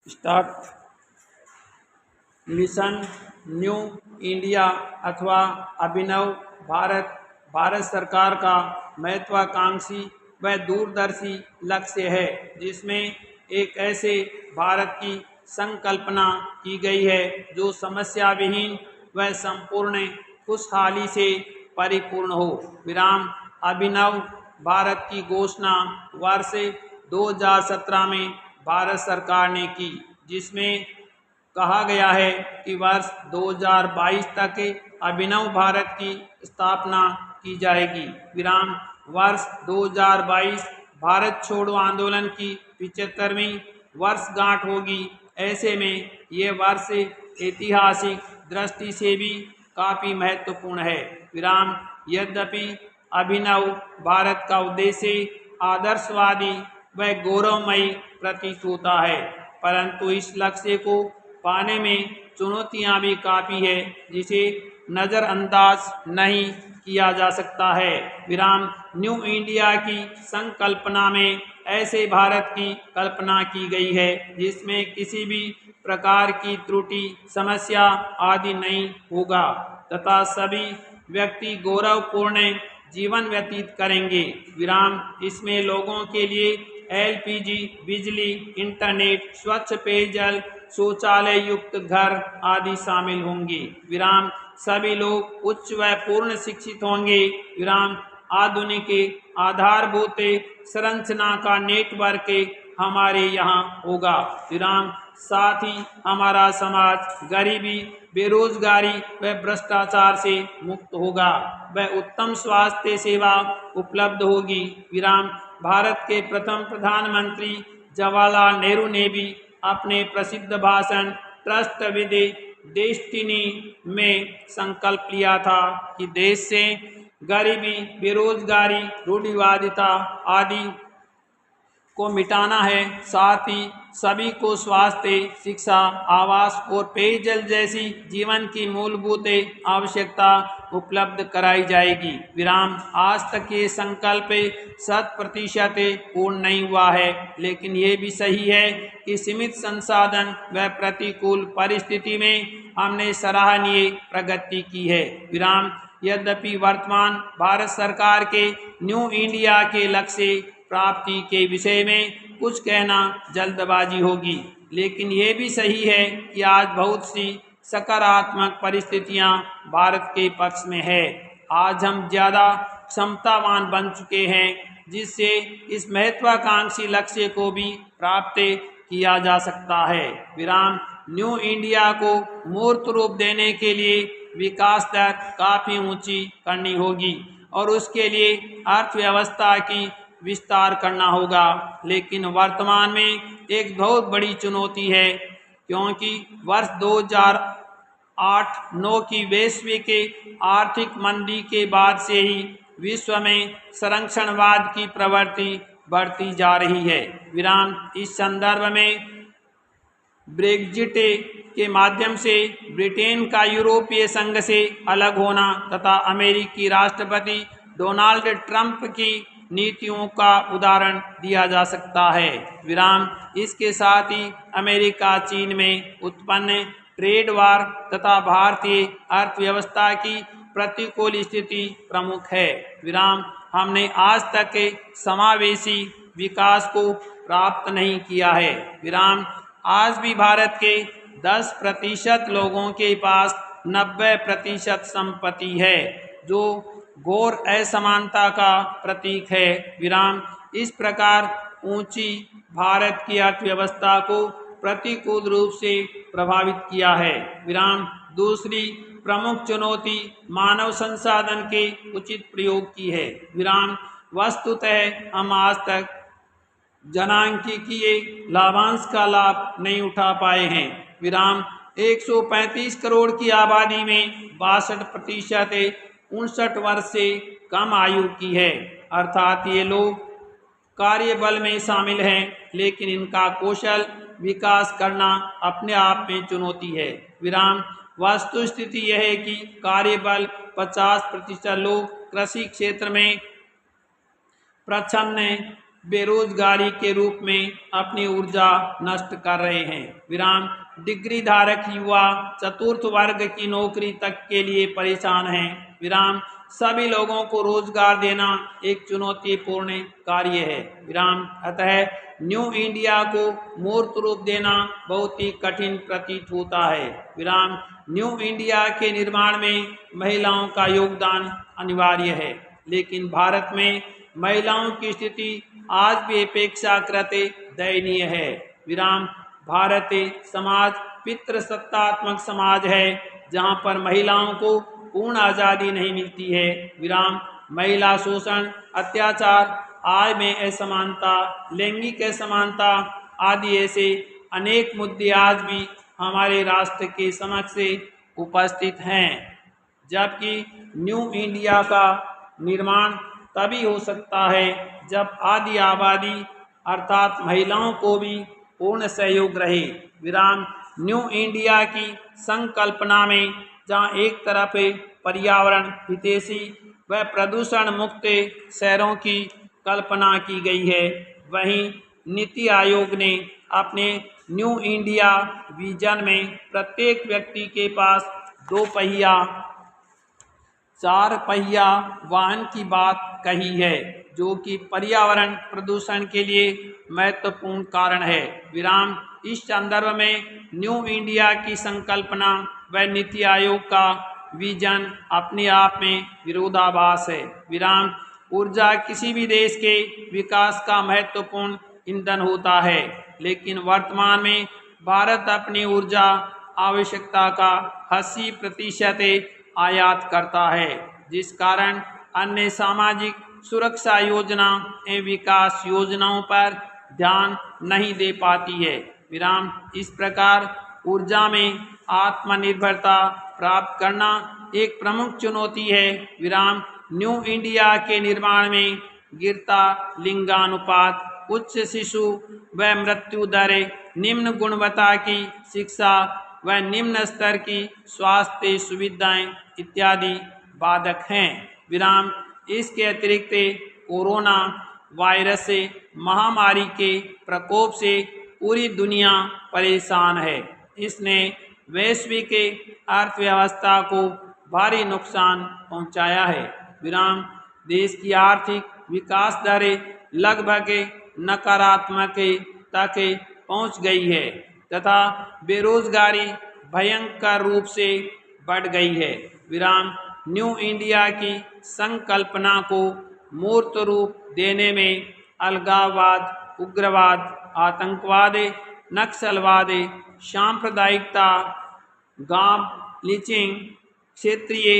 Start. Mission new India अथवा अभिनव भारत भारत सरकार का महत्वाकांक्षी व दूरदर्शी लक्ष्य है, जिसमें एक ऐसे भारत की संकल्पना की गई है जो समस्या विहीन व संपूर्ण खुशहाली से परिपूर्ण हो। विराम। अभिनव भारत की घोषणा वर्ष 2017 में भारत सरकार ने की, जिसमें कहा गया है कि वर्ष 2022 तक अभिनव भारत की स्थापना की जाएगी। विराम। वर्ष 2022 भारत छोड़ो आंदोलन की 75वीं वर्षगांठ होगी। ऐसे में ये वर्ष ऐतिहासिक दृष्टि से भी काफी महत्वपूर्ण है। विराम। यद्यपि अभिनव भारत का उद्देश्य आदर्शवादी व गौरवमयी प्रतीत होता है, परंतु इस लक्ष्य को पाने में चुनौतियां भी काफी है, जिसे नज़रअंदाज नहीं किया जा सकता है। विराम। न्यू इंडिया की संकल्पना में ऐसे भारत की कल्पना की गई है जिसमें किसी भी प्रकार की त्रुटि, समस्या आदि नहीं होगा तथा सभी व्यक्ति गौरवपूर्ण जीवन व्यतीत करेंगे। विराम। इसमें लोगों के लिए एलपीजी, बिजली, इंटरनेट, स्वच्छ पेयजल, शौचालय युक्त घर आदि शामिल होंगे। विराम। सभी लोग उच्च व पूर्ण शिक्षित होंगे। विराम। आधुनिक आधारभूत संरचना का नेटवर्क हमारे यहाँ होगा। विराम। साथ ही हमारा समाज गरीबी, बेरोजगारी व भ्रष्टाचार से मुक्त होगा व उत्तम स्वास्थ्य सेवा उपलब्ध होगी। विराम। भारत के प्रथम प्रधानमंत्री जवाहरलाल नेहरू ने भी अपने प्रसिद्ध भाषण ट्रस्ट विद डेस्टिनी में संकल्प लिया था कि देश से गरीबी, बेरोजगारी, रूढ़िवादिता आदि को मिटाना है। साथ ही सभी को स्वास्थ्य, शिक्षा, आवास और पेयजल जैसी जीवन की मूलभूत आवश्यकता उपलब्ध कराई जाएगी। विराम। आज तक ये संकल्प 100% पूर्ण नहीं हुआ है, लेकिन ये भी सही है कि सीमित संसाधन व प्रतिकूल परिस्थिति में हमने सराहनीय प्रगति की है। विराम। यद्यपि वर्तमान भारत सरकार के न्यू इंडिया के लक्ष्य प्राप्ति के विषय में कुछ कहना जल्दबाजी होगी, लेकिन ये भी सही है कि आज बहुत सी सकारात्मक परिस्थितियां भारत के पक्ष में है। आज हम ज़्यादा क्षमतावान बन चुके हैं, जिससे इस महत्वाकांक्षी लक्ष्य को भी प्राप्त किया जा सकता है। विराम। न्यू इंडिया को मूर्त रूप देने के लिए विकास दर काफ़ी ऊंची करनी होगी और उसके लिए अर्थव्यवस्था की विस्तार करना होगा, लेकिन वर्तमान में एक बहुत बड़ी चुनौती है, क्योंकि वर्ष 2008-9 की वैश्विक आर्थिक मंदी के बाद से ही विश्व में संरक्षणवाद की प्रवृत्ति बढ़ती जा रही है। विराम। इस संदर्भ में ब्रेग्जिट के माध्यम से ब्रिटेन का यूरोपीय संघ से अलग होना तथा अमेरिकी राष्ट्रपति डोनाल्ड ट्रंप की नीतियों का उदाहरण दिया जा सकता है। विराम। इसके साथ ही अमेरिका चीन में उत्पन्न ट्रेड वार तथा भारतीय अर्थव्यवस्था की प्रतिकूल स्थिति प्रमुख है। विराम। हमने आज तक समावेशी विकास को प्राप्त नहीं किया है। विराम। आज भी भारत के 10% लोगों के पास 90% संपत्ति है, जो घोर असमानता का प्रतीक है। विराम। इस प्रकार ऊंची भारत की अर्थव्यवस्था को प्रतिकूल रूप से प्रभावित किया है। विराम। दूसरी प्रमुख चुनौती मानव संसाधन के उचित प्रयोग की है। विराम। वस्तुतः हम आज तक जनांकीय लाभांश का लाभ नहीं उठा पाए हैं। विराम। 135 करोड़ की आबादी में 62% 59 वर्ष से कम आयु की है, अर्थात ये लोग कार्यबल में शामिल हैं, लेकिन इनका कौशल विकास करना अपने आप में चुनौती है। विराम। वस्तुस्थिति यह है कि कार्यबल 50% लोग कृषि क्षेत्र में प्रच्छन्न बेरोजगारी के रूप में अपनी ऊर्जा नष्ट कर रहे हैं। विराम डिग्री धारक युवा चतुर्थ वर्ग की नौकरी तक के लिए परेशान हैं। विराम सभी लोगों को रोजगार देना एक चुनौतीपूर्ण कार्य है। विराम अतः न्यू इंडिया को मूर्त रूप देना बहुत ही कठिन प्रतीत होता है। विराम न्यू इंडिया के निर्माण में महिलाओं का योगदान अनिवार्य है, लेकिन भारत में महिलाओं की स्थिति आज भी अपेक्षाकृत दयनीय है। विराम भारत समाज पितृसत्तात्मक समाज है, जहाँ पर महिलाओं को पूर्ण आज़ादी नहीं मिलती है। विराम महिला शोषण, अत्याचार, आय में असमानता, लैंगिक असमानता आदि ऐसे अनेक मुद्दे आज भी हमारे राष्ट्र के समक्ष उपस्थित हैं। जबकि न्यू इंडिया का निर्माण तभी हो सकता है जब आदि आबादी अर्थात महिलाओं को भी पूर्ण सहयोग रहे। विराम न्यू इंडिया की संकल्पना में जहाँ एक तरफ पर्यावरण हितैषी व प्रदूषण मुक्त शहरों की कल्पना की गई है, वहीं नीति आयोग ने अपने न्यू इंडिया विजन में प्रत्येक व्यक्ति के पास 2 पहिया 4 पहिया वाहन की बात कही है, जो कि पर्यावरण प्रदूषण के लिए महत्वपूर्ण कारण है। विराम इस संदर्भ में न्यू इंडिया की संकल्पना व नीति आयोग का विजन अपने आप में विरोधाभास है। विराम ऊर्जा किसी भी देश के विकास का महत्वपूर्ण ईंधन होता है, लेकिन वर्तमान में भारत अपनी ऊर्जा आवश्यकता का 80% आयात करता है, जिस कारण अन्य सामाजिक सुरक्षा योजना एवं विकास योजनाओं पर ध्यान नहीं दे पाती है। विराम इस प्रकार ऊर्जा में आत्मनिर्भरता प्राप्त करना एक प्रमुख चुनौती है। विराम न्यू इंडिया के निर्माण में गिरता लिंगानुपात, उच्च शिशु व मृत्यु दर, निम्न गुणवत्ता की शिक्षा व निम्न स्तर की स्वास्थ्य सुविधाएं इत्यादि बाधक हैं। विराम इसके अतिरिक्त कोरोना वायरस महामारी के प्रकोप से पूरी दुनिया परेशान है। इसने वैश्विक अर्थव्यवस्था को भारी नुकसान पहुंचाया है। विराम देश की आर्थिक विकास दर लगभग नकारात्मक तक पहुंच गई है तथा बेरोजगारी भयंकर रूप से बढ़ गई है। विराम न्यू इंडिया की संकल्पना को मूर्त रूप देने में अलगाववाद, उग्रवाद, आतंकवाद, नक्सलवाद, सांप्रदायिकता, गांव लिंचिंग, क्षेत्रीय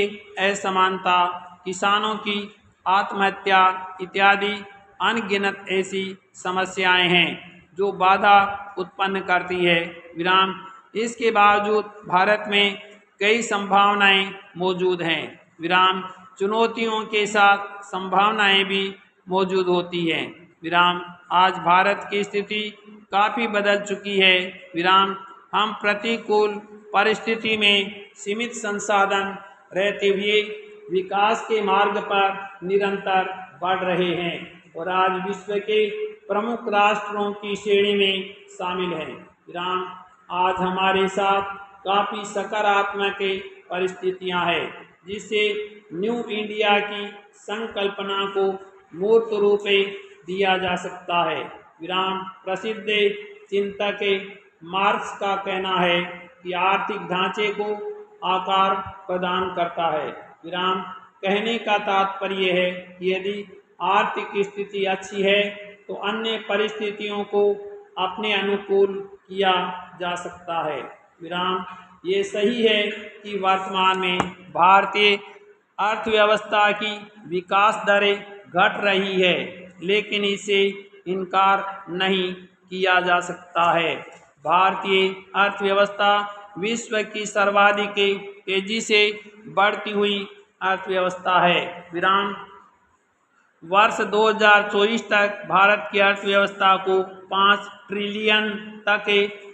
असमानता, किसानों की आत्महत्या इत्यादि अनगिनत ऐसी समस्याएं हैं जो बाधा उत्पन्न करती है। विराम इसके बावजूद भारत में कई संभावनाएं मौजूद हैं। विराम चुनौतियों के साथ संभावनाएं भी मौजूद होती हैं। विराम आज भारत की स्थिति काफ़ी बदल चुकी है। विराम हम प्रतिकूल परिस्थिति में सीमित संसाधन रहते हुए विकास के मार्ग पर निरंतर बढ़ रहे हैं और आज विश्व के प्रमुख राष्ट्रों की श्रेणी में शामिल हैं। विराम आज हमारे साथ काफ़ी सकारात्मक परिस्थितियां हैं, जिससे न्यू इंडिया की संकल्पना को मूर्त रूप दिया जा सकता है। विराम प्रसिद्ध चिंतक मार्क्स का कहना है कि आर्थिक ढांचे को आकार प्रदान करता है। विराम कहने का तात्पर्य है कि यदि आर्थिक स्थिति अच्छी है तो अन्य परिस्थितियों को अपने अनुकूल किया जा सकता है। विराम ये सही है कि वर्तमान में भारतीय अर्थव्यवस्था की विकास दरें घट रही है, लेकिन इसे इनकार नहीं किया जा सकता है। भारतीय अर्थव्यवस्था विश्व की सर्वाधिक तेजी से बढ़ती हुई अर्थव्यवस्था है। विराम वर्ष 2024 तक भारत की अर्थव्यवस्था को 5 ट्रिलियन तक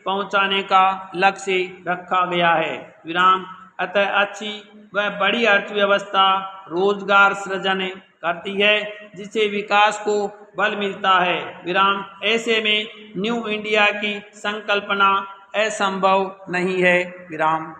पहुंचाने का लक्ष्य रखा गया है। विराम अतः अच्छी व बड़ी अर्थव्यवस्था रोजगार सृजन करती है, जिससे विकास को बल मिलता है। विराम। ऐसे में न्यू इंडिया की संकल्पना असंभव नहीं है। विराम।